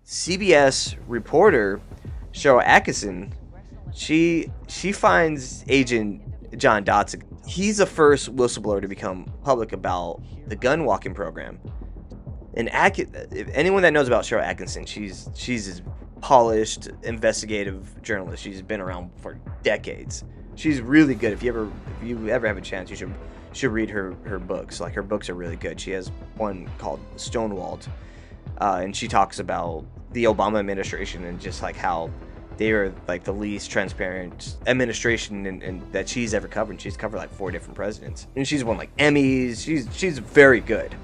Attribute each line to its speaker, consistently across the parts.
Speaker 1: CBS reporter Sharyl Attkisson, she finds Agent John Dotson. He's the first whistleblower to become public about the gun walking program. And anyone that knows about Sharyl Attkisson, she's a polished investigative journalist. She's been around for decades. She's really good. If you ever have a chance, you should read her books. Like, her books are really good. She has one called Stonewalled, and she talks about the Obama administration and just like how they are like the least transparent administration and that she's ever covered. She's covered like 4 different presidents, and she's won like Emmys. She's very good.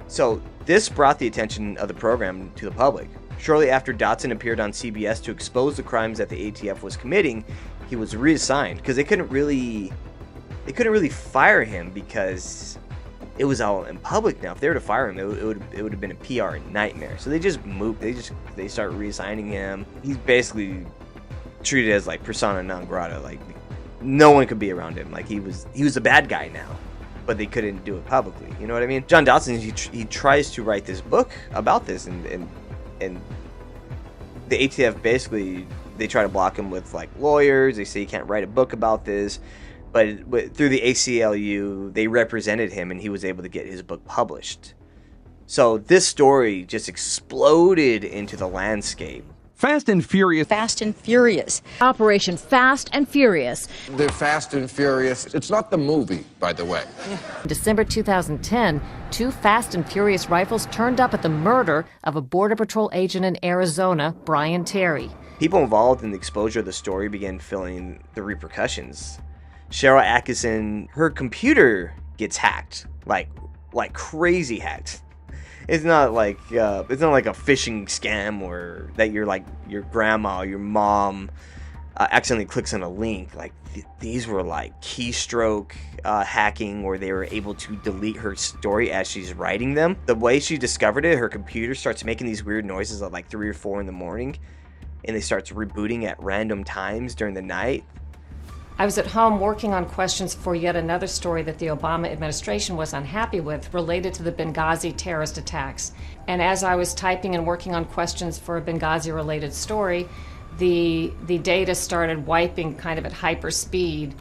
Speaker 1: So this brought the attention of the program to the public. Shortly after Dotson appeared on CBS to expose the crimes that the ATF was committing, he was reassigned because they couldn't really fire him because it was all in public now. If they were to fire him, it would have been a PR nightmare. So they just moved. They start reassigning him. He's basically treated as like persona non grata. Like, no one could be around him. Like, he was a bad guy now, but they couldn't do it publicly. You know what I mean? John Dotson, he tries to write this book about this, and the ATF basically, they try to block him with like lawyers. They say he can't write a book about this, but through the ACLU, they represented him, and he was able to get his book published. So this story just exploded into the landscape.
Speaker 2: Fast and Furious.
Speaker 3: Fast and Furious.
Speaker 4: Operation Fast and Furious.
Speaker 5: They're Fast and Furious. It's not the movie, by the way.
Speaker 4: December 2010, 2 Fast and Furious rifles turned up at the murder of a Border Patrol agent in Arizona, Brian Terry.
Speaker 1: People involved in the exposure of the story began feeling the repercussions. Sharyl Attkisson, her computer gets hacked, like crazy hacked. It's not like a phishing scam or that your grandma or your mom accidentally clicks on a link. Like, these were like keystroke hacking, where they were able to delete her story as she's writing them. The way she discovered it, her computer starts making these weird noises at like 3 or 4 in the morning, and it starts rebooting at random times during the night.
Speaker 6: I was at home working on questions for yet another story that the Obama administration was unhappy with, related to the Benghazi terrorist attacks. And as I was typing and working on questions for a Benghazi-related story, the data started wiping kind of at hyper speed,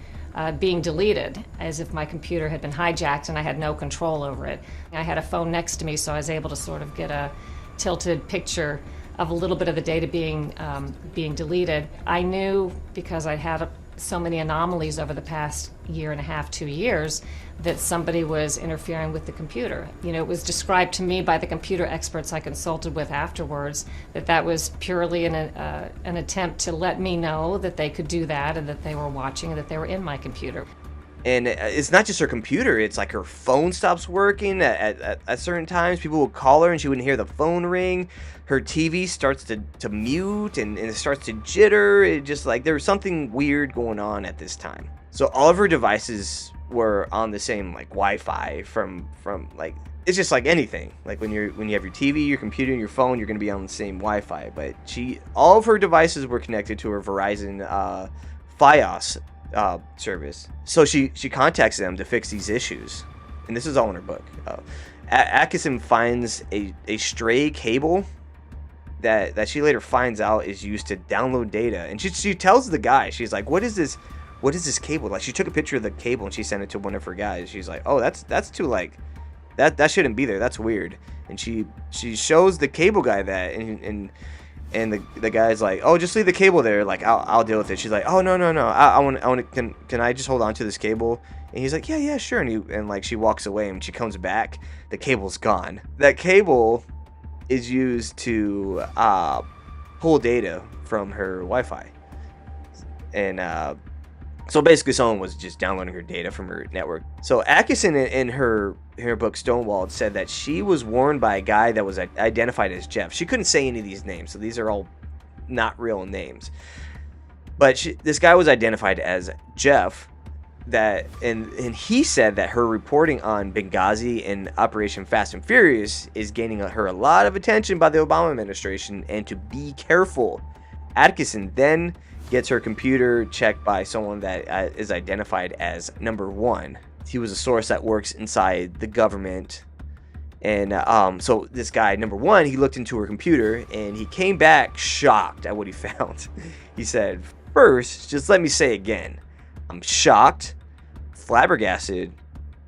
Speaker 6: being deleted, as if my computer had been hijacked and I had no control over it. I had a phone next to me, so I was able to sort of get a tilted picture of a little bit of the data being deleted. I knew, because I had so many anomalies over the past 1.5 to 2 years, that somebody was interfering with the computer. You know, it was described to me by the computer experts I consulted with afterwards that was purely an attempt to let me know that they could do that, and that they were watching, and that they were in my computer.
Speaker 1: And it's not just her computer, it's like her phone stops working at certain times. People will call her and she wouldn't hear the phone ring. Her TV starts to mute and it starts to jitter. It just, like, there was something weird going on at this time. So all of her devices were on the same like Wi-Fi from like, it's just like anything. Like when you have your TV, your computer, and your phone, you're gonna be on the same Wi-Fi. But all of her devices were connected to her Verizon Fios service. So she contacts them to fix these issues, and this is all in her book. Attkisson finds a stray cable that she later finds out is used to download data, and she tells the guy, she's like, what is this cable? Like, she took a picture of the cable and she sent it to one of her guys. She's like, oh, that's too, like, that shouldn't be there, that's weird. And she shows the cable guy that, and the guy's like, oh, just leave the cable there, like, I'll deal with it. She's like, oh, no, I want can I just hold on to this cable? And he's like, yeah, sure. And like, she walks away, and when she comes back, the cable's gone. That cable is used to pull data from her Wi-Fi. And so basically someone was just downloading her data from her network. So Attkisson, in her book Stonewalled, said that she was warned by a guy that was identified as Jeff. She couldn't say any of these names, so these are all not real names. But this guy was identified as Jeff, and he said that her reporting on Benghazi and Operation Fast and Furious is gaining her a lot of attention by the Obama administration, and to be careful. Attkisson then gets her computer checked by someone that is identified as number 1. He was a source that works inside the government, And so this guy, number one, he looked into her computer and he came back shocked at what he found. He said, "First, just let me say again, I'm shocked, flabbergasted.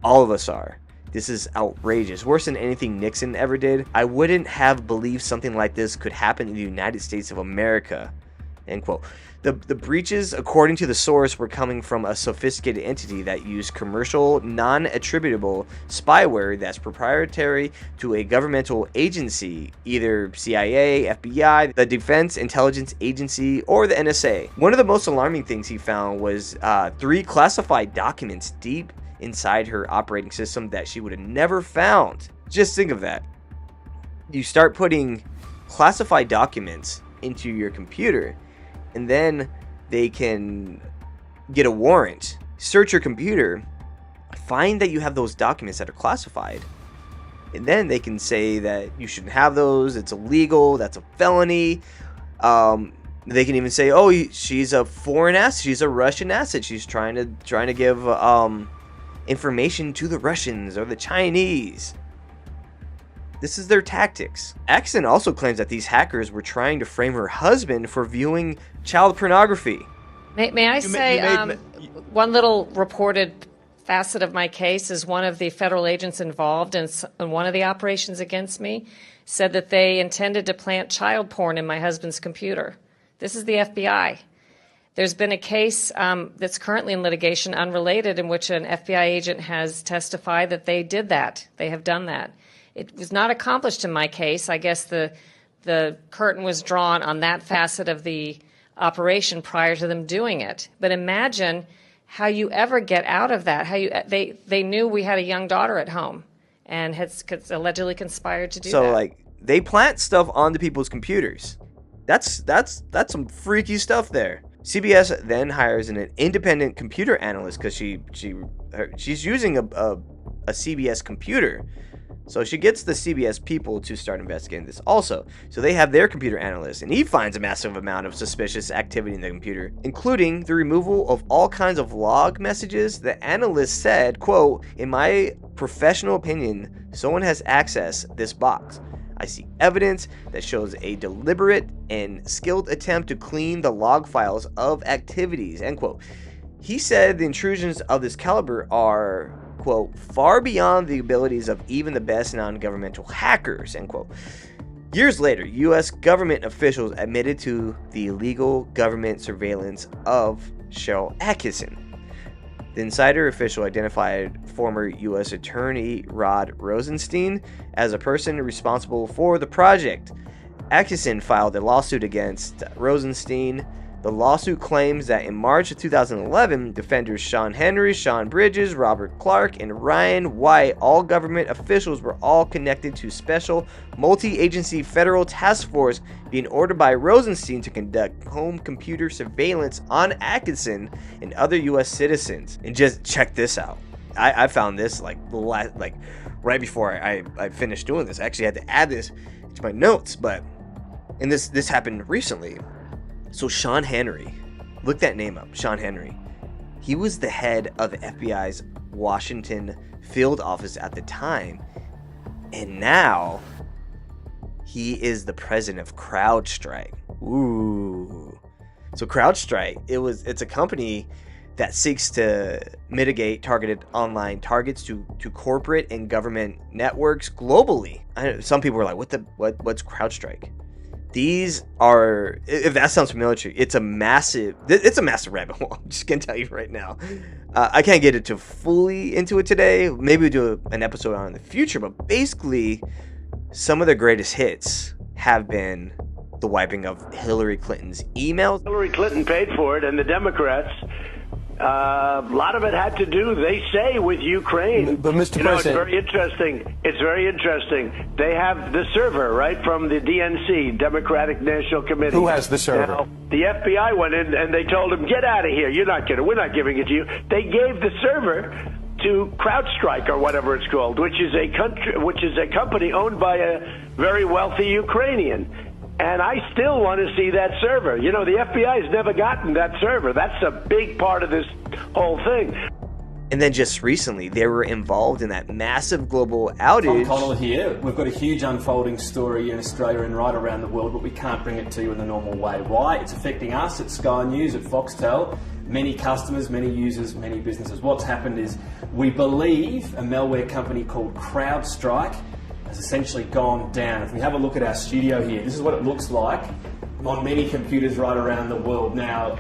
Speaker 1: All of us are. This is outrageous. Worse than anything Nixon ever did. I wouldn't have believed something like this could happen in the United States of America." End quote. The breaches, according to the source, were coming from a sophisticated entity that used commercial, non-attributable spyware that's proprietary to a governmental agency, either CIA, FBI, the Defense Intelligence Agency, or the NSA. One of the most alarming things he found was 3 classified documents deep inside her operating system that she would have never found. Just think of that. You start putting classified documents into your computer, and then they can get a warrant, search your computer, find that you have those documents that are classified, and then they can say that you shouldn't have those, it's illegal, that's a felony. They can even say, oh, she's a foreign asset, she's a Russian asset, she's trying to give information to the Russians or the Chinese. This is their tactics. Attkisson also claims that these hackers were trying to frame her husband for viewing child pornography.
Speaker 6: May I say, one little reported facet of my case is one of the federal agents involved in one of the operations against me said that they intended to plant child porn in my husband's computer. This is the FBI. There's been a case that's currently in litigation, unrelated, in which an FBI agent has testified that they did that. They have done that. It was not accomplished in my case. I guess the curtain was drawn on that facet of the operation prior to them doing it. But imagine how you ever get out of that. They knew we had a young daughter at home and had allegedly conspired to do that.
Speaker 1: So like they plant stuff onto people's computers. That's some freaky stuff there. CBS then hires an independent computer analyst because she's using a CBS computer. So she gets the CBS people to start investigating this also. So they have their computer analyst, and he finds a massive amount of suspicious activity in the computer, including the removal of all kinds of log messages. The analyst said, quote, "In my professional opinion, someone has accessed this box. I see evidence that shows a deliberate and skilled attempt to clean the log files of activities," end quote. He said the intrusions of this caliber are, quote, "far beyond the abilities of even the best non-governmental hackers," end quote. Years later, U.S. government officials admitted to the illegal government surveillance of Sharyl Attkisson. The insider official identified former U.S. Attorney Rod Rosenstein as a person responsible for the project. Attkisson filed a lawsuit against Rosenstein. The lawsuit claims that in March of 2011, defenders Sean Henry, Sean Bridges, Robert Clark, and Ryan White, all government officials, were all connected to special multi-agency federal task force being ordered by Rosenstein to conduct home computer surveillance on Attkisson and other U.S. citizens. And just check this out. I found this like right before I finished doing this. I actually had to add this to my notes, and this happened recently. So Sean Henry, look that name up, Sean Henry. He was the head of the FBI's Washington field office at the time, and now he is the president of CrowdStrike. Ooh. So CrowdStrike, it's a company that seeks to mitigate targeted online targets to corporate and government networks globally. Some people are like, what's CrowdStrike? These are, if that sounds familiar to you, it's a massive rabbit hole. I'm just gonna tell you right now. I can't get fully into it today. Maybe we'll do an episode on it in the future. But basically, some of the greatest hits have been the wiping of Hillary Clinton's emails.
Speaker 2: Hillary Clinton paid for it, and the Democrats. A lot of it had to do, they say, with Ukraine.
Speaker 5: But Mr. President,
Speaker 2: it's very interesting. It's very interesting. They have the server, right, from the DNC, Democratic National Committee.
Speaker 5: Who has the server?
Speaker 2: Now, the FBI went in and they told him, "Get out of here. We're not giving it to you." They gave the server to CrowdStrike or whatever it's called, which is a company owned by a very wealthy Ukrainian. And I still want to see that server. The FBI has never gotten that server. That's a big part of this whole thing.
Speaker 1: And then just recently, they were involved in that massive global
Speaker 3: Tom
Speaker 1: outage.
Speaker 3: Connell here. We've got a huge unfolding story in Australia and right around the world, but we can't bring it to you in the normal way. Why? It's affecting us at Sky News, at Foxtel, many customers, many users, many businesses. What's happened is we believe a malware company called CrowdStrike has essentially gone down. If we have a look at our studio here, this is what it looks like on many computers right around the world. Now,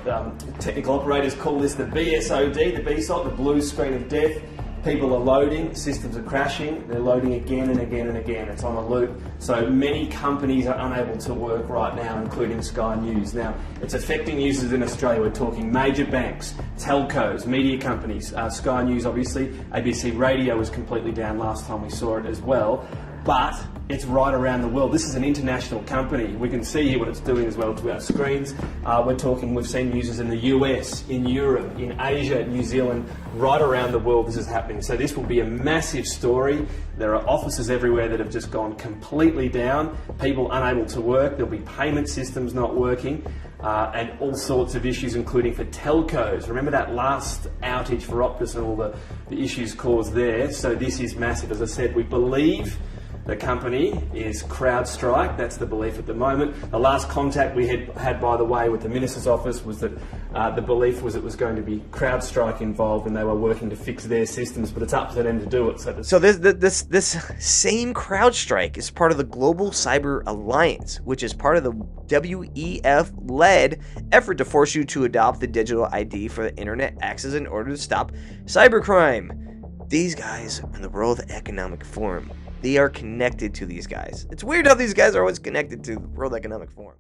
Speaker 3: technical operators call this the BSOD, the BSOD, the blue screen of death. People are loading, systems are crashing, they're loading again and again and again. It's on a loop. So many companies are unable to work right now, including Sky News. Now, it's affecting users in Australia. We're talking major banks, telcos, media companies, Sky News obviously, ABC Radio was completely down last time we saw it as well. But it's right around the world. This is an international company. We can see here what it's doing as well to our screens. We've seen users in the US, in Europe, in Asia, New Zealand, right around the world this is happening. So this will be a massive story. There are offices everywhere that have just gone completely down, people unable to work, there'll be payment systems not working, and all sorts of issues, including for telcos. Remember that last outage for Optus and all the issues caused there? So this is massive. As I said, we believe the company is CrowdStrike. That's the belief at the moment. The last contact we had, by the way, with the Minister's office was that the belief was it was going to be CrowdStrike involved and they were working to fix their systems, but it's up to them to do it.
Speaker 1: So this same CrowdStrike is part of the Global Cyber Alliance, which is part of the WEF-led effort to force you to adopt the digital ID for the internet access in order to stop cybercrime. These guys are in the World Economic Forum. They are connected to these guys. It's weird how these guys are always connected to the World Economic Forum.